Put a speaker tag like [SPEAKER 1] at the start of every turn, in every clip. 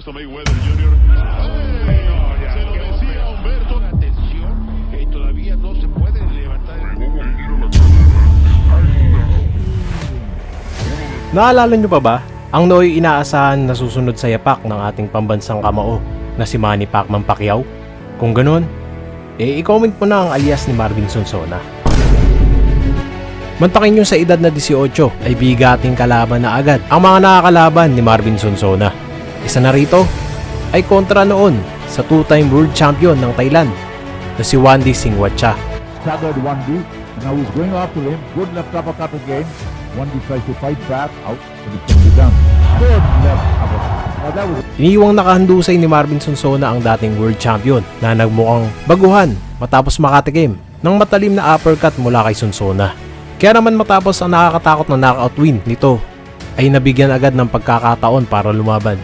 [SPEAKER 1] Mayweather Jr. Se lo decía Humberto. Atención, que todavía no se puede levantar.
[SPEAKER 2] Naalala nyo pa ba? Ang nooy inaasahan na susunod sa yapak ng ating pambansang kamao na si Manny Pacquiao? Kung ganun, i-comment mo na ang alias ni Marvin Sonsona. Mantakin nyo sa edad na 18 ay bigating kalaban na agad ang mga nakakalaban ni Marvin Sonsona. Isa na rito ay kontra noon sa two-time world champion ng Thailand na si Wandy Singwacha.
[SPEAKER 3] Staggered Wandy, now he's going after him, good left uppercut again. Wandy tries to fight back, out, but he takes it down. Good left uppercut. Now that was...
[SPEAKER 2] Iniiwang nakahandusay ni Marvin Sonsona ang dating world champion na nagmukhang baguhan matapos makatikim ng matalim na uppercut mula kay Sonsona. Kaya naman matapos ang nakakatakot na knockout win nito ay nabigyan agad ng pagkakataon para lumaban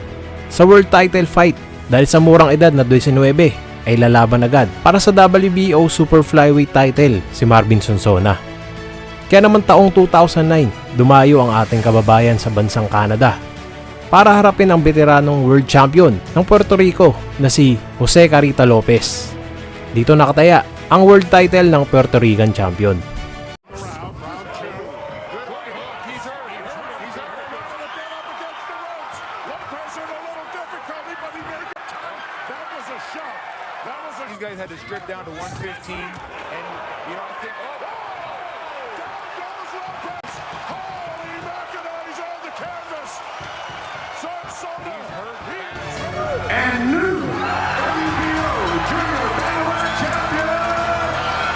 [SPEAKER 2] sa world title fight dahil sa murang edad na 19 ay lalaban agad para sa WBO Super Flyweight title si Marvin Sonsona. Kaya naman taong 2009 dumayo ang ating kababayan sa bansang Canada para harapin ang veteranong world champion ng Puerto Rico na si Jose Carita Lopez. Dito nakataya ang world title ng Puerto Rican champion.
[SPEAKER 4] These guys had to strip down to 115, and you know, I think,
[SPEAKER 1] Holy mackerel, he's on the canvas. Sonsona.
[SPEAKER 5] And new WBO Junior Binawian champion,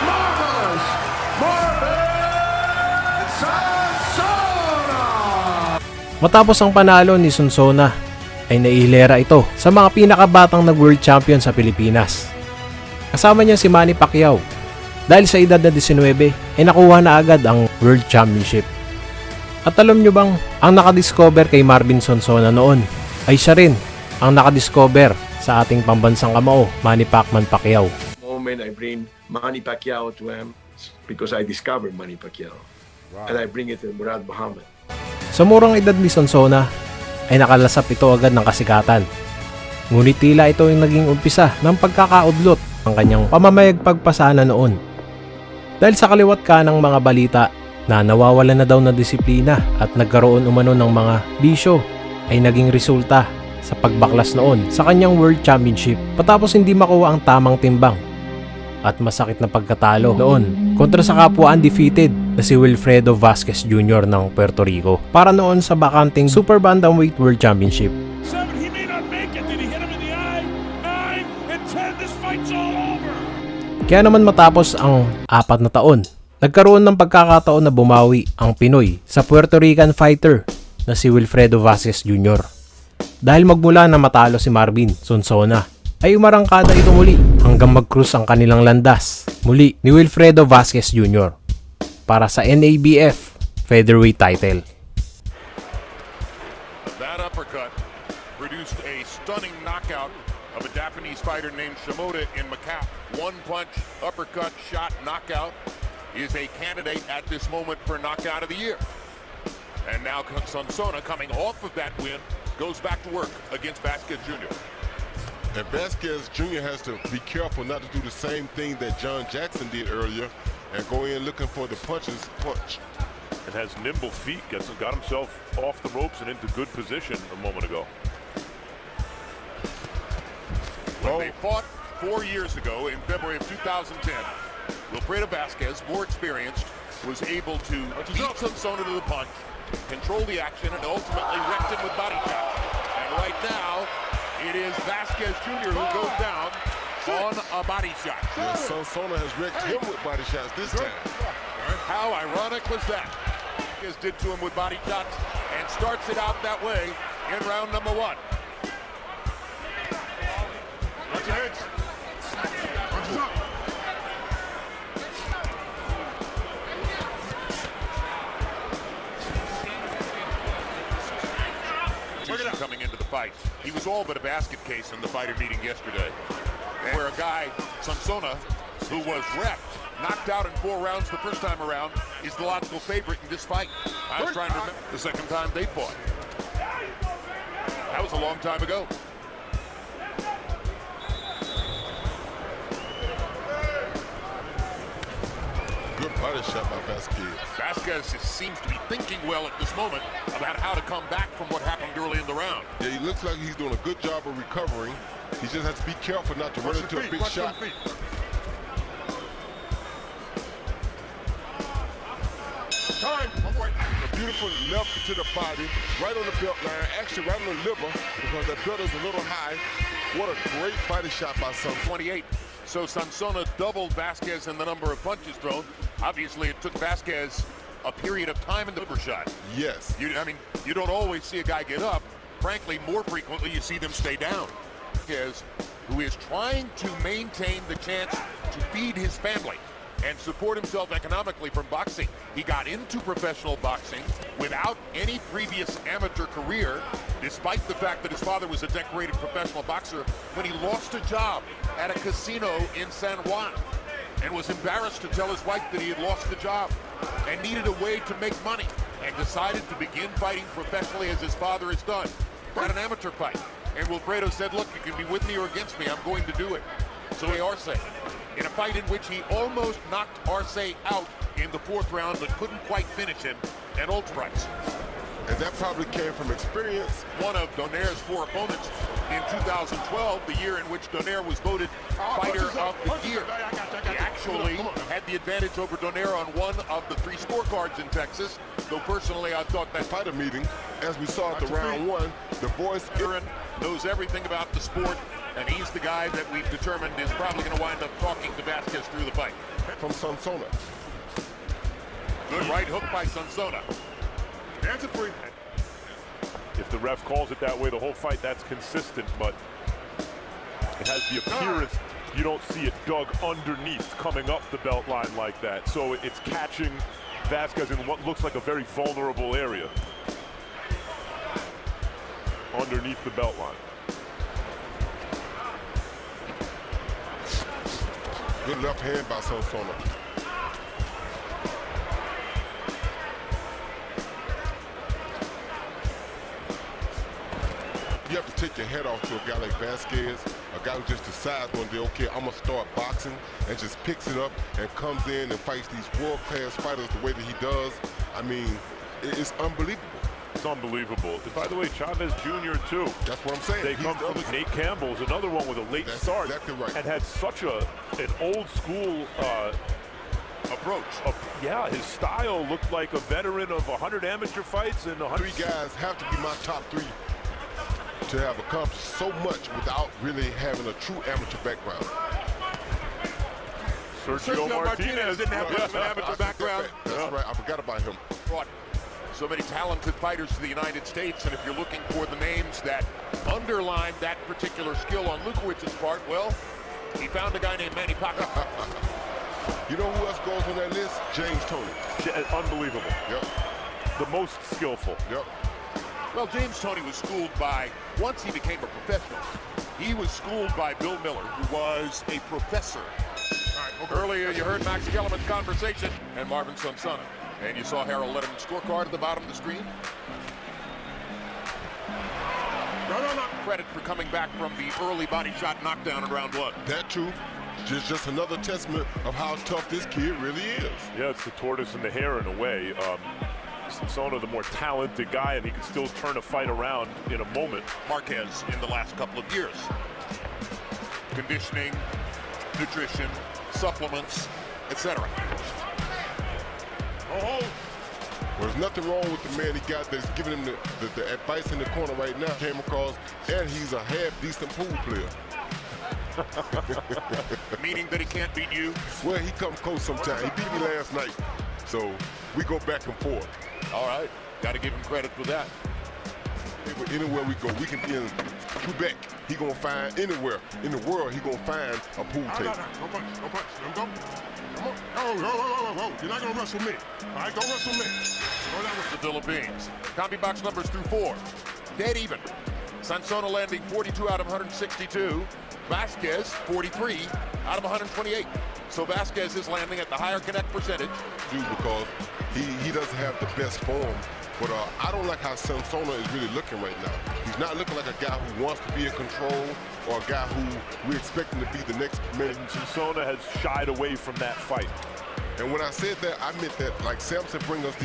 [SPEAKER 5] Marvelous Marvin Sonsona.
[SPEAKER 2] Matapos ang panalo ni Sonsona ay naihilera ito sa mga pinakabatang nag-world champion sa Pilipinas. Kasama niya si Manny Pacquiao. Dahil sa edad na 19 ay nakuha na agad ang World Championship. At alam nyo bang ang nakadiscover kay Marvin Sonsona noon ay siya rin ang nakadiscover sa ating pambansang kamao, Manny Pacquiao.
[SPEAKER 6] Moment I bring Manny Pacquiao to him because I discovered Manny Pacquiao. Wow. And I bring it to Murad Muhammad.
[SPEAKER 2] Sa murang edad ni Sonsona ay nakalasap ito agad ng kasikatan. Ngunit tila ito yung naging umpisa ng pagkakaudlot ng kanyang pamamayag pagpasana noon. Dahil sa kaliwat ka ng mga balita na nawawalan na daw na disiplina at nagkaroon umano ng mga bisyo ay naging resulta sa pagbaklas noon sa kanyang World Championship patapos hindi makuha ang tamang timbang at masakit na pagkatalo noon kontra sa kapwa undefeated na si WILFREDO VAZQUEZ Jr. ng Puerto Rico para noon sa bakanting Super Bantamweight World Championship.
[SPEAKER 1] 7, he may not make it. Did he hit him in the eye? 9 and 10, this fight's all over.
[SPEAKER 2] Kaya naman matapos ang 4 na taon, nagkaroon ng pagkakataon na bumawi ang Pinoy sa Puerto Rican fighter na si WILFREDO VAZQUEZ Jr. Dahil magmula na matalo si Marvin Sonsona, ay umarangkada ito muli hanggang mag-krus ang kanilang landas muli ni WILFREDO VAZQUEZ Jr. para sa NABF featherweight title.
[SPEAKER 1] That uppercut produced a stunning knockout of a Japanese fighter named Shimoda in Macau. One punch, uppercut, shot, knockout is a candidate at this moment for knockout of the year. And now Sonsona, coming off of that win, goes back to work against VAZQUEZ Jr.
[SPEAKER 7] And VAZQUEZ Jr. has to be careful not to do the same thing that John Jackson did earlier and go in looking for the punch.
[SPEAKER 1] And has nimble feet, got himself off the ropes and into good position a moment ago. When they fought 4 years ago in February of 2010, WILFREDO VAZQUEZ, more experienced, was able to beat Sonsona to the punch, control the action, and ultimately wrecked him with body shots. And right now, it is VAZQUEZ Jr. who goes down on a body shot.
[SPEAKER 7] Yes, Sonsona has wrecked him with body shots this time.
[SPEAKER 1] How ironic was that? VAZQUEZ did to him with body shots and starts it out that way in round number 1. Watch your heads. Watch your up. Coming into the fight, he was all but a basket case in the fighter meeting yesterday, where a guy, Sonsona, who was wrecked, knocked out in 4 rounds the first time around, is the logical favorite in this fight. I was trying to remember the second time they fought. That was a long time ago.
[SPEAKER 7] body shot by Vasquez.
[SPEAKER 1] Vasquez seems to be thinking well at this moment about how to come back from what happened early in the round.
[SPEAKER 7] Yeah, he looks like he's doing a good job of recovering. He just has to be careful not to run into a big shot.
[SPEAKER 1] Time.
[SPEAKER 7] A beautiful left to the body, right on the belt line, actually right on the liver, because that belt is a little high. What a great body shot by Sonsona.
[SPEAKER 1] 28. So Sonsona doubled Vasquez in the number of punches thrown. Obviously, it took Vasquez a period of time in the upper shot.
[SPEAKER 7] Yes.
[SPEAKER 1] I mean, you don't always see a guy get up. Frankly, more frequently, you see them stay down. Vasquez, who is trying to maintain the chance to feed his family and support himself economically from boxing. He got into professional boxing without any previous amateur career, despite the fact that his father was a decorated professional boxer, when he lost a job at a casino in San Juan and was embarrassed to tell his wife that he had lost the job and needed a way to make money, and decided to begin fighting professionally as his father has done. Got an amateur fight. And WILFREDO said, look, you can be with me or against me, I'm going to do it. So he Arce, in a fight in which he almost knocked Arce out in the 4th round, but couldn't quite finish him at Ultraprice.
[SPEAKER 7] And that probably came from experience.
[SPEAKER 1] One of Donaire's 4 opponents in 2012, the year in which Donaire was voted Fighter of the Year. He actually had the advantage over Donaire on one of the 3 scorecards in Texas, though personally I thought that
[SPEAKER 7] Fighter meeting, as we saw at the round 1, the voice
[SPEAKER 1] Aaron knows everything about the sport, and he's the guy that we've determined is probably going to wind up talking to Vasquez through the fight.
[SPEAKER 7] from Sonsona.
[SPEAKER 1] Good right hook by Sonsona.
[SPEAKER 8] Hands it free. If the ref calls it that way the whole fight, that's consistent, but it has the appearance you don't see it dug underneath coming up the belt line like that. So it's catching Vasquez in what looks like a very vulnerable area underneath the belt line.
[SPEAKER 7] Good left hand by Sonsona. You have to take your head off to a guy like Vasquez, a guy who just decides one day, okay, I'm gonna start boxing, and just picks it up and comes in and fights these world-class fighters the way that he does. I mean, it's unbelievable.
[SPEAKER 8] It's unbelievable. By the way, Chavez Jr. too.
[SPEAKER 7] That's what I'm saying.
[SPEAKER 8] They come from Nate Campbell's, another one with a late start.
[SPEAKER 7] Exactly right.
[SPEAKER 8] And had such an old school
[SPEAKER 1] approach.
[SPEAKER 8] Yeah, his style looked like a veteran of 100 amateur fights and 100.
[SPEAKER 7] 3 guys have to be my top 3 to have accomplished so much without really having a true amateur background.
[SPEAKER 8] Sergio Martinez
[SPEAKER 1] didn't have much of an amateur background.
[SPEAKER 7] That's right, I forgot about him.
[SPEAKER 1] Brought so many talented fighters to the United States, and if you're looking for the names that underline that particular skill on Lukowicz's part, well, he found a guy named Manny Pacquiao.
[SPEAKER 7] You know who else goes on that list? James Toney.
[SPEAKER 8] Unbelievable.
[SPEAKER 7] Yep.
[SPEAKER 8] The most skillful.
[SPEAKER 7] Yep.
[SPEAKER 1] Well, James Toney was schooled by, once he became a professional, he was schooled by Bill Miller, who was a professor. Earlier, you heard Max Kellerman's conversation and Marvin Sonsona. And you saw Harold Letterman's scorecard at the bottom of the screen. Credit for coming back from the early body shot knockdown in round 1.
[SPEAKER 7] That too. Just another testament of how tough this kid really is.
[SPEAKER 8] Yeah, it's the tortoise and the hare in a way. Sonsona, the more talented guy, and he can still turn a fight around in a moment.
[SPEAKER 1] Marquez in the last couple of years. Conditioning, nutrition, supplements, etc.
[SPEAKER 7] Well, there's nothing wrong with the man he got that's giving him the advice in the corner right now. Came across, and he's a half-decent pool player.
[SPEAKER 1] Meaning that he can't beat you?
[SPEAKER 7] Well, he comes close sometimes. He beat me last night, so we go back and forth.
[SPEAKER 1] All right, got to give him credit for that.
[SPEAKER 7] Anywhere we go, we can be in Quebec. He gonna find anywhere in the world. He gonna find a pool table.
[SPEAKER 5] Don't punch. Come on. Oh, you're not gonna wrestle me. All right, don't wrestle me. Go down with
[SPEAKER 1] the Philippines. Combi box numbers through 4. Dead even. Sonsona landing 42 out of 162. Vasquez 43 out of 128. So Vasquez is landing at the higher connect percentage.
[SPEAKER 7] Because he doesn't have the best form. But I don't like how Sonsona is really looking right now. He's not looking like a guy who wants to be in control or a guy who we expect him to be the next man.
[SPEAKER 8] Sonsona has shied away from that fight.
[SPEAKER 7] And when I said that, I meant that like Samson brings us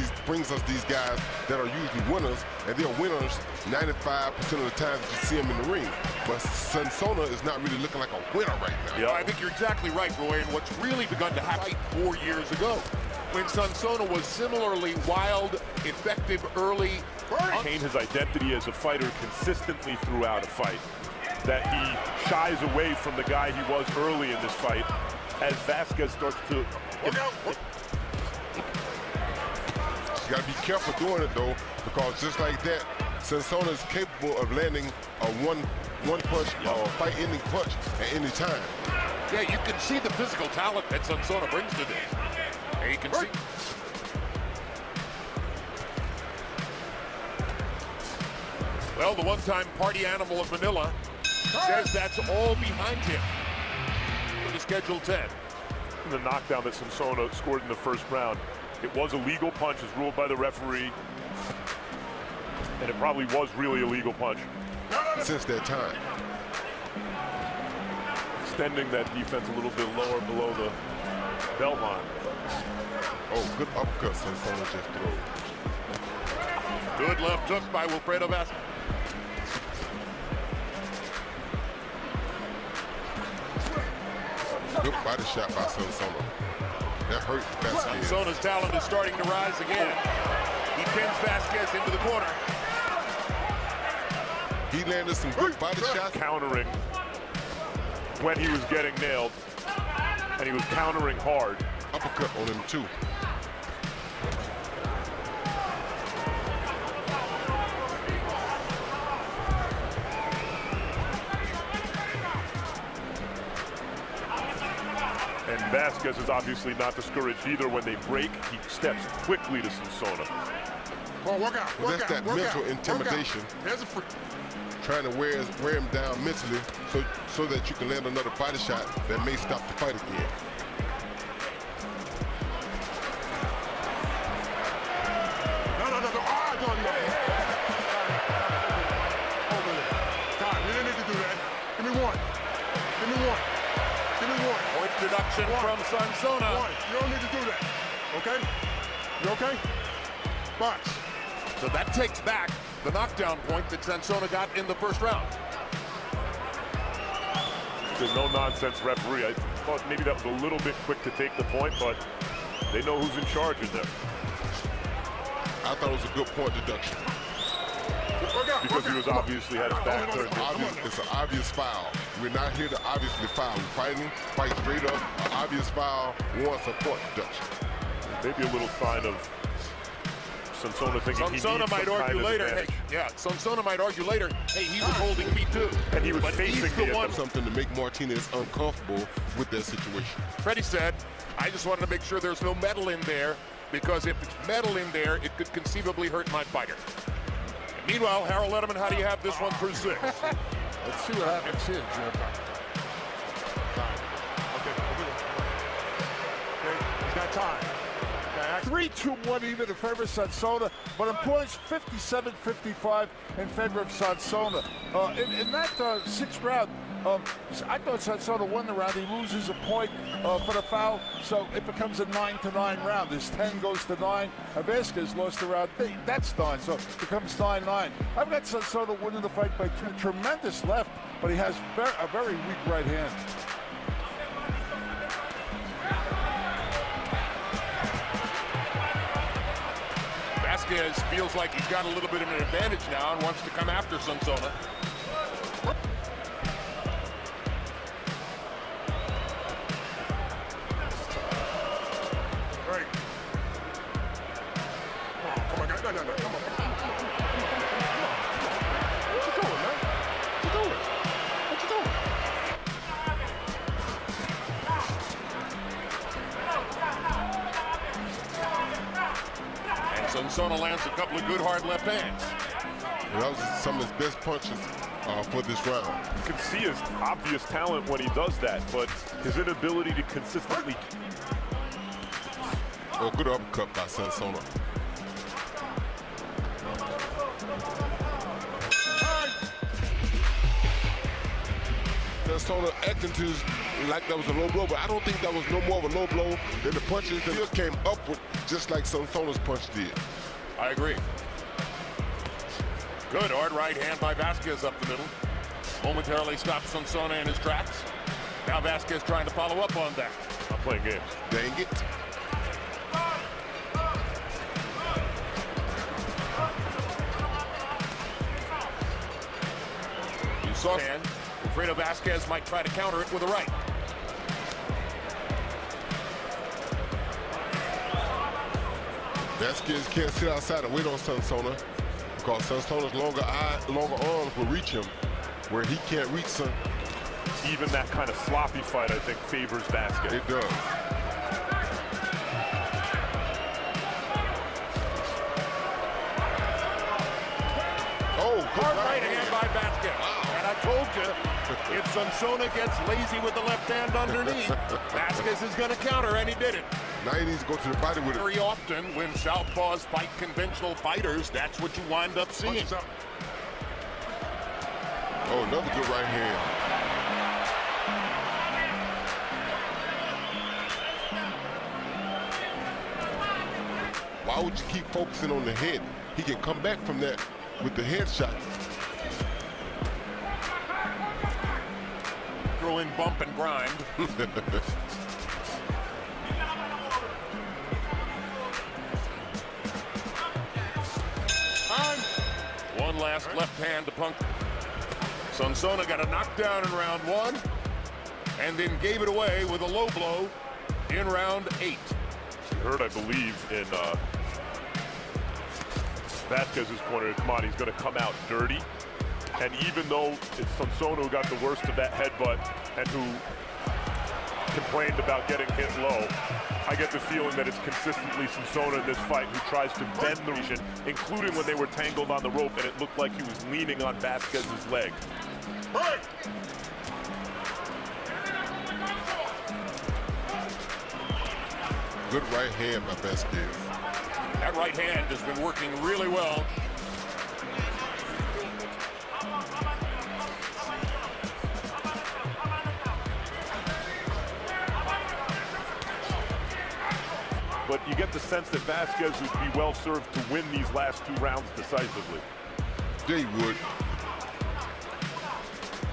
[SPEAKER 7] these guys that are usually winners, and they're winners 95% of the time that you see them in the ring. But Sonsona is not really looking like a winner right now.
[SPEAKER 1] Yeah, I think you're exactly right, Roy, and what's really begun to happen 4 years ago, when Sonsona was similarly wild, effective early.
[SPEAKER 8] Maintain his identity as a fighter consistently throughout a fight. That he shies away from the guy he was early in this fight as Vasquez starts to...
[SPEAKER 7] You gotta be careful doing it though, because just like that, Sonsona is capable of landing a one punch or fight-ending punch at any time.
[SPEAKER 1] Yeah, you can see the physical talent that Sonsona brings to this. And you can see. Well, the one-time party animal of Manila says that's all behind him for the scheduled 10.
[SPEAKER 8] The knockdown that Sonsona scored in the first round, it was a legal punch as ruled by the referee, and it probably was really a legal punch.
[SPEAKER 7] Since that time.
[SPEAKER 8] Extending that defense a little bit lower below the belt line.
[SPEAKER 7] Oh, good uppercut Sonsona just threw.
[SPEAKER 1] Good left hook by WILFREDO VAZQUEZ.
[SPEAKER 7] Good body shot by Sonsona. That hurt Vasquez.
[SPEAKER 1] Sonsona's talent is starting to rise again. He pins Vasquez into the corner.
[SPEAKER 7] He landed some good body shots.
[SPEAKER 8] Countering when he was getting nailed, and he was countering hard.
[SPEAKER 7] Uppercut on him too.
[SPEAKER 8] And Vasquez is obviously not discouraged either. When they break, he steps quickly to Sonsona.
[SPEAKER 5] Come on, work out.
[SPEAKER 7] Well, that's that mental intimidation. Trying to wear him down mentally so that you can land another body shot that may stop the fight again.
[SPEAKER 5] No. Over there. Time. You didn't need to do that. Give me one.
[SPEAKER 1] Point deduction from Sonsona.
[SPEAKER 5] One. You don't need to do that. Okay? You okay? Box.
[SPEAKER 1] So that takes back the knockdown point that Sonsona got in the first round.
[SPEAKER 8] There's no nonsense referee. I thought maybe that was a little bit quick to take the point, but they know who's in charge in there.
[SPEAKER 7] I thought it was a good point deduction.
[SPEAKER 8] Because he was obviously had his back turned.
[SPEAKER 7] It's an obvious foul. We're not here to obviously foul. We're fight straight up. An obvious foul wants a point deduction.
[SPEAKER 8] Maybe a little sign of Sonsona thinking
[SPEAKER 1] Sonsona might argue later. Hey, yeah, Sonsona might argue later. Hey, he was holding me too.
[SPEAKER 8] And he was facing
[SPEAKER 1] the one.
[SPEAKER 7] Something to make Martinez uncomfortable with that situation.
[SPEAKER 1] Freddie said, I just wanted to make sure there's no metal in there, because if it's metal in there, it could conceivably hurt my fighter. And meanwhile, Harold Letterman, how do you have this one through 6?
[SPEAKER 5] Let's see what happens here, Jim. Okay, he's got time. 3-2-1 even in favor of Sonsona, but in points 57-55 in favor of Sonsona. In that 6th round, I thought Sonsona won the round. He loses a point for the foul, so it becomes a 9-9 round. This 10 goes to 9. Vasquez lost the round. That's 9, so it becomes 9-9. I've got Sonsona winning the fight by 2. Tremendous left, but he has a very weak right hand.
[SPEAKER 1] Vasquez feels like he's got a little bit of an advantage now and wants to come after Sonsona.
[SPEAKER 5] Right. Come on, guys. No, come on. What you doing, man? What you doing?
[SPEAKER 1] Sonsona lands a couple of good hard left hands.
[SPEAKER 7] And that was some of his best punches for this round.
[SPEAKER 8] You can see his obvious talent when he does that, but his inability to consistently...
[SPEAKER 7] Oh, good uppercut by Sonsona. Sonsona acting to like that was a low blow, but I don't think that was no more of a low blow than the punches that still came upward, just like Sonsona's punch did.
[SPEAKER 1] I agree. Good hard right hand by Vasquez up the middle. Momentarily stops Sonsona in his tracks. Now Vasquez trying to follow up on that.
[SPEAKER 8] I'm playing games.
[SPEAKER 7] Dang it.
[SPEAKER 1] You saw hand. WILFREDO Vasquez might try to counter it with a right.
[SPEAKER 7] Vasquez can't sit outside and wait on Sonsona because Sonsona's longer arms will reach him where he can't reach Son.
[SPEAKER 8] Even that kind of sloppy fight, I think, favors Vasquez.
[SPEAKER 7] It does. Oh,
[SPEAKER 1] Hard right hand by Vasquez. And I told you, if Sonsona gets lazy with the left hand underneath, Vasquez is going to counter, and he did it.
[SPEAKER 7] Now he needs to go to the body with it.
[SPEAKER 1] Very often, when southpaws fight conventional fighters, that's what you wind up seeing.
[SPEAKER 7] Oh, another good right hand. Why would you keep focusing on the head? He can come back from that with the headshot.
[SPEAKER 1] Throw in bump and grind. One last left hand to punk. Sonsona got a knockdown in round 1 and then gave it away with a low blow in round 8.
[SPEAKER 8] You heard, I believe, in Vasquez's corner, come on, he's going to come out dirty. And even though it's Sonsona who got the worst of that headbutt and who complained about getting hit low, I get the feeling that it's consistently Sonsona in this fight who tries to bend the region, including when they were tangled on the rope and it looked like he was leaning on Vasquez's leg.
[SPEAKER 7] Good right hand by Vasquez.
[SPEAKER 1] That right hand has been working really well.
[SPEAKER 8] But you get the sense that Vasquez would be well served to win these last 2 rounds decisively.
[SPEAKER 7] They would.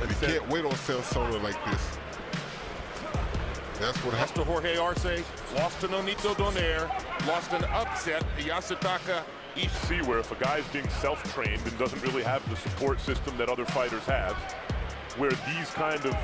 [SPEAKER 7] And he can't wait on Sonsona like this. That's what
[SPEAKER 1] Lost to Jorge Arce, lost to Nonito Donaire, lost an upset to Yasutaka Ishii.
[SPEAKER 8] See where if a guy's being self-trained and doesn't really have the support system that other fighters have, where these kind of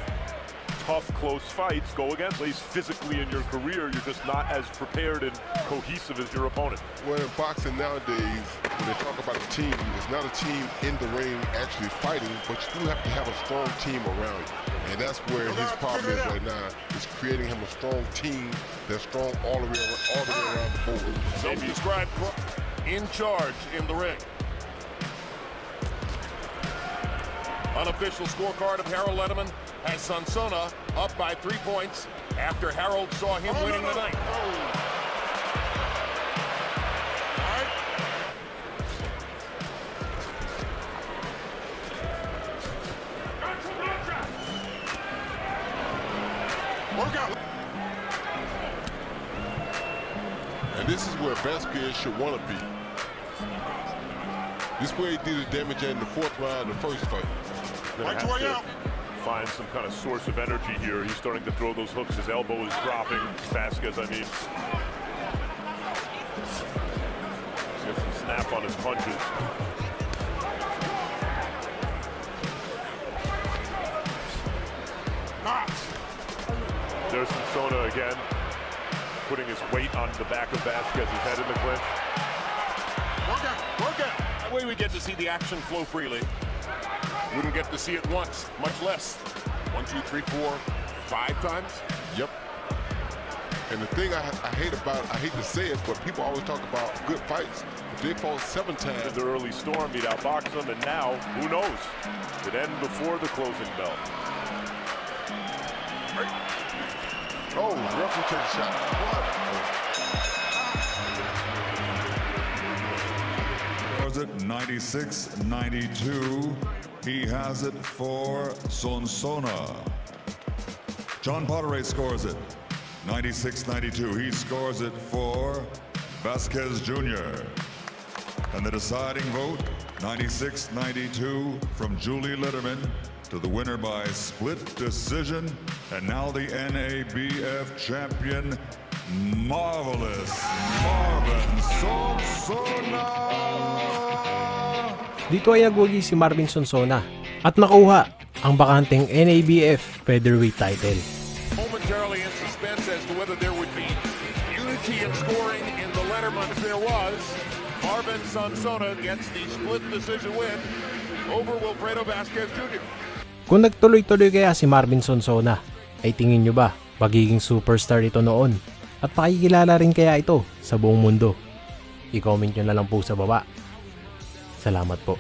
[SPEAKER 8] tough, close fights go against, at least physically in your career, you're just not as prepared and cohesive as your opponent.
[SPEAKER 7] Well, in boxing nowadays, when they talk about a team, it's not a team in the ring actually fighting, but you do have to have a strong team around you. And that's where his problem is right now, is creating him a strong team that's strong all the way around the board.
[SPEAKER 1] Self-described in charge in the ring. Unofficial scorecard of Harold Letterman has Sonsona up by 3 points after Harold saw him winning the night.
[SPEAKER 7] And this is where Vasquez should want to be. This way he did his damage in the 4th round of the first fight.
[SPEAKER 8] Find some kind of source of energy here. He's starting to throw those hooks. His elbow is dropping. Vasquez, I mean. Get some snap on his punches. There's Sonsona again, putting his weight on the back of Vasquez's head in the clinch.
[SPEAKER 1] Work out. That way we get to see the action flow freely. Wouldn't get to see it once, much less 1, 2, 3, 4, 5 times.
[SPEAKER 7] Yep. And the thing I hate to say it, but people always talk about good fights. They fought 7 times.
[SPEAKER 8] The early storm, he'd outbox them, and now, who knows? It end before the closing bell.
[SPEAKER 7] Oh, the referee took a shot.
[SPEAKER 9] Was it 96-92? He has it for Sonsona. John Potteray scores it. 96-92. He scores it for Vasquez Jr. And the deciding vote, 96-92 from Julie Letterman to the winner by split decision. And now the NABF champion, Marvelous Marvin Sonsona.
[SPEAKER 2] Dito ay nagwagi si Marvin Sonsona at nakuha ang bakanteng NABF featherweight title.
[SPEAKER 1] Momentarily in suspense as to whether there would be unity in scoring in the Letterman. If there was, Marvin Sonsona gets the split decision win over WILFREDO VAZQUEZ Jr.
[SPEAKER 2] Kung nagtuloy-tuloy kaya si Marvin Sonsona, ay tingin nyo ba magiging superstar ito noon? At pakikilala rin kaya ito sa buong mundo? I-comment nyo na lang po sa baba. Salamat po.